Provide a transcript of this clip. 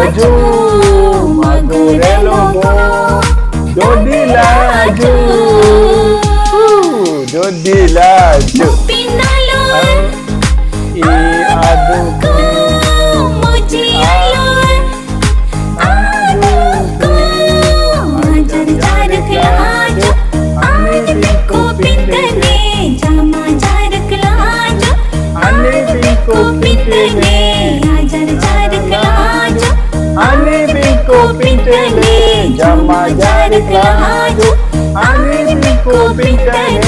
laju, magurelo mo, dodi laju, dodi laju. Pinalon, Iadu muji alon, aku ajar jarak laju, आज देखो पिंतने जमा जारक Lajo, ane biko पिंतने pintene, आजार जारक Lajo, ane biko pintene, jama jarik laju, ane biko pintene,